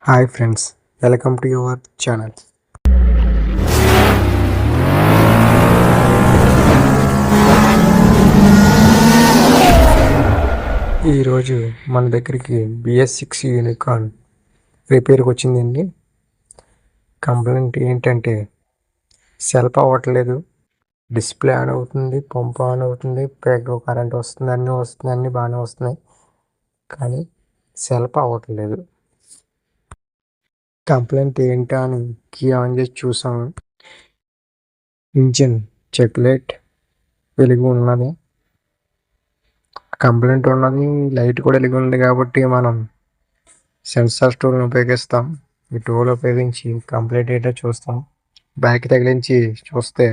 Hi friends, welcome to your channel. ఈరోజు మన దగ్గరికి BS6 యూనికార్న్ రిపేర్కి వచ్చిందండి. కంప్లైంట్ ఏంటంటే సెల్ఫ్ అవ్వట్లేదు, డిస్ప్లే ఆన్ అవుతుంది, పంప్ ఆన్ అవుతుంది, కరెంట్ వస్తుంది, అన్నీ బాగానే వస్తున్నాయి, కానీ సెల్ఫ్ అవ్వట్లేదు. కంప్లైంట్ ఏంటా అని కీ ఆన్ చేసి చూసాము. ఇంజిన్ చెక్ లైట్ వెలిగి ఉన్నది, కంప్లైంట్ ఉన్నది, లైట్ కూడా వెలిగి ఉంది. కాబట్టి మనం సెన్సార్ టూల్ని ఉపయోగిస్తాం. ఈ టూల్ ఉపయోగించి కంప్లైంట్ ఏంటో చూస్తాం. బ్యాక్ తగిలించి చూస్తే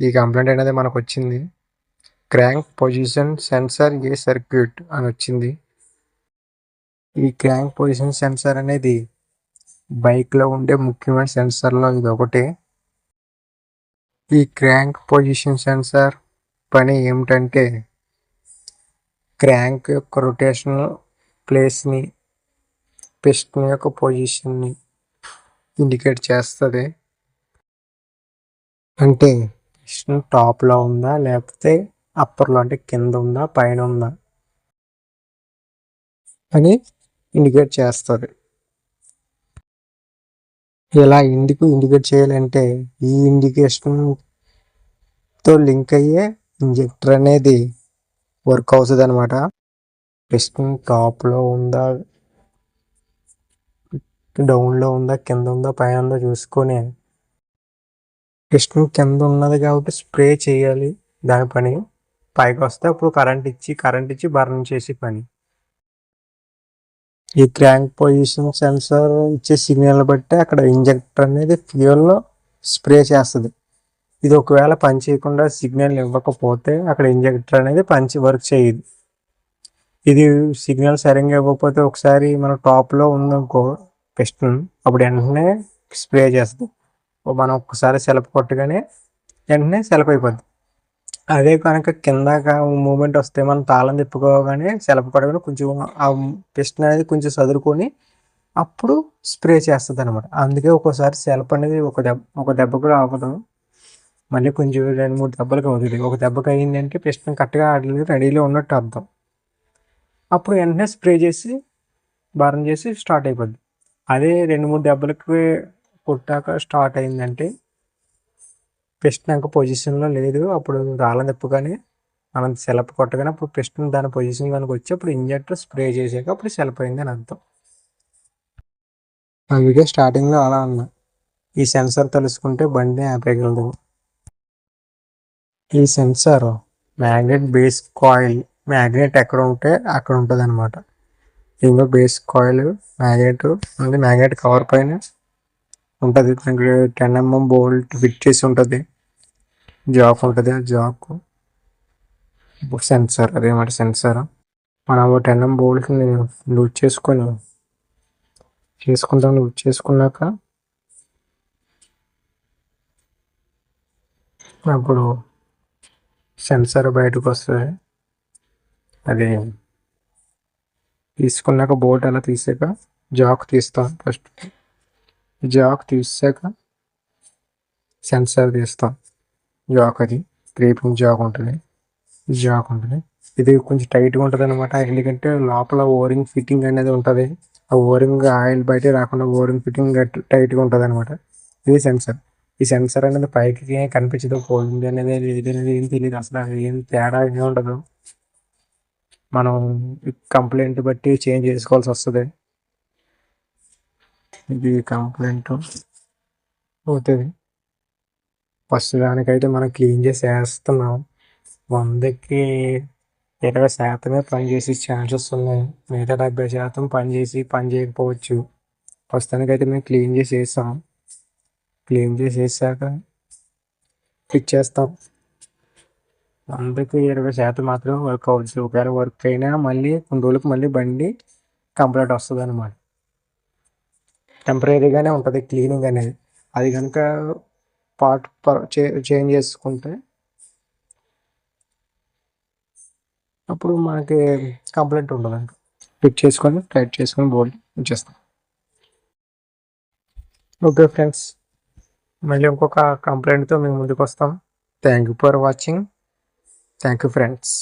ఈ కంప్లైంట్ అనేది మనకు వచ్చింది. క్రాంక్ పొజిషన్ సెన్సార్ ఏ సర్క్యూట్ అని వచ్చింది. ఈ క్రాంక్ పొజిషన్ సెన్సార్ అనేది బైక్లో ఉండే ముఖ్యమైన సెన్సార్లో ఇది ఒకటి. ఈ క్రాంక్ పొజిషన్ సెన్సార్ పని ఏమిటంటే క్రాంక్ యొక్క రొటేషనల్ ప్లేస్ని, పిస్టన్ యొక్క పొజిషన్ని ఇండికేట్ చేస్తుంది. అంటే పిస్టన్ టాప్లో ఉందా లేకపోతే అప్పర్లో, అంటే కింద ఉందా పైన ఉందా అని ఇండికేట్ చేస్తుంది. ఇలా ఇండికేట్ చేయాలంటే ఈ ఇండికేషన్తో లింక్ అయ్యే ఇంజెక్టర్ అనేది వర్క్ అవుతుంది అనమాట. పిస్టన్ టాప్లో ఉందా, డౌన్లో ఉందా, కింద ఉందా, పైన ఉందా చూసుకొని, పిస్టన్ కింద ఉన్నది కాబట్టి స్ప్రే చేయాలి. దాని పని పైకి వస్తే అప్పుడు కరెంట్ ఇచ్చి బర్న్ చేసే పని. ఈ క్రాంక్ పొజిషన్ సెన్సార్ ఇచ్చే సిగ్నల్ బట్టి అక్కడ ఇంజెక్టర్ అనేది ఫ్యూయల్లో స్ప్రే చేస్తుంది. ఇది ఒకవేళ పని చేయకుండా సిగ్నల్ ఇవ్వకపోతే అక్కడ ఇంజెక్టర్ అనేది వర్క్ చేయదు. ఇది సిగ్నల్ సరిగ్గా ఇవ్వకపోతే ఒకసారి మన టాప్లో ఉందనుకో పిస్టన్, అప్పుడు వెంటనే స్ప్రే చేస్తుంది. మనం ఒక్కసారి సెలపు కొట్టగానే వెంటనే సెలపు అయిపోద్ది. అదే కనుక కిందాక మూమెంట్ వస్తే మనం తాళం తిప్పుకోగానే సెలపు కొట్టగానే కొంచెం ఆ పిస్టన్ అనేది కొంచెం సదురుకొని అప్పుడు స్ప్రే చేస్తుంది అనమాట. అందుకే ఒక్కోసారి సెలపు అనేది ఒక దెబ్బ కూడా అవ్వదు, మళ్ళీ కొంచెం 2-3 దెబ్బలకు అవుతుంది. ఒక దెబ్బకి అయిందంటే పిస్టన్ కరెక్ట్గా రెడీలో ఉన్నట్టు అర్థం. అప్పుడు వెంటనే స్ప్రే చేసి బర్న్ చేసి స్టార్ట్ అయిపోద్ది. అదే 2-3 దెబ్బలకి కొట్టాక స్టార్ట్ అయిందంటే పిస్టన్ ఇంకా పొజిషన్లో లేదు. అప్పుడు తాళం తిప్పగానే మనం సెలపు కొట్టగానే అప్పుడు పిస్టన్ దాని పొజిషన్ కనుక వచ్చి అప్పుడు ఇంజెక్టర్ స్ప్రే చేసాక అప్పుడు సెలపు అయింది అని అర్థం. అందుకే స్టార్టింగ్లో అలా అన్నా. ఈ సెన్సార్ తెలుసుకుంటే బండి ఆపేయగలదు. ఈ sensor magnet base coil, magnet ఎక్కడ ఉంటే అక్కడ ఉంటుంది అనమాట. ఇంకో బేస్ కాయిల్ మ్యాగ్నెట్ కవర్ పైన ఉంటుంది. 10mm బోల్ట్ ఫిట్ చేసి ఉంటుంది, జాక్ ఉంటుంది. ఆ జాక్ సెన్సార్, అదేమాట సెన్సార్. మనం 10mm బోల్ట్ని లూజ్ చేసుకున్నాక అప్పుడు సెన్సార్ బయటకు వస్తుంది. అది తీసుకున్నాక బోల్ట్ అలా తీసాక జాక్ తీస్తాం. ఫస్ట్ జాక్ తీసాక సెన్సార్ తీస్తాం. జాక్ అది 3-pin జాక్ ఉంటుంది. ఇది కొంచెం టైట్గా ఉంటుంది అనమాట. ఎందుకంటే లోపల ఓరింగ్ ఫిట్టింగ్ అనేది ఉంటుంది. ఆ ఓరింగ్ ఆయిల్ బయట రాకుండా ఓరింగ్ ఫిట్టింగ్ టైట్గా ఉంటుంది అనమాట. ఇది సెన్సార్. ఈ సెన్సార్ అనేది పైకి కనిపించదు, పోయింది అనేది ఏం తెలియదు, అసలు ఏం తేడా ఏమి ఉండదు. మనం కంప్లైంట్ బట్టి చేంజ్ చేసుకోవాల్సి వస్తుంది. ఇది కంప్లైంట్ అవుతుంది. ఫస్ట్ దానికైతే మనం క్లీన్ చేసి వేస్తున్నాం. 100కి 20% పనిచేసే ఛాన్సెస్ ఉన్నాయి. మిగతా 70% పని చేయకపోవచ్చు. ప్రస్తుతానికైతే మేము క్లీన్ చేసి వేసాం. క్లీన్ చేసి వేసాక ఫిట్ చేస్తాం. 100కి 20% మాత్రం వర్క్ అవ్వచ్చు. ఒకవేళ వర్క్ అయినా మళ్ళీ కొన్ని రోజులకు మళ్ళీ బండి కంప్లైంట్ వస్తుంది అనమాట. టెంపరీగానే ఉంటుంది క్లీనింగ్ అనేది. అది కనుక పార్ట్ చేంజ్ చేసుకుంటే అప్పుడు మనకి కంప్లైంట్ ఉండదు. ఫిట్ చేసుకొని టైట్ చేసుకొని బోల్ట్ ఇచ్చేస్తాం. ఓకే ఫ్రెండ్స్, మళ్ళీ ఇంకొక కంప్లైంట్తో మేము ముందుకు వస్తాం. Thank you for watching. Thank you friends.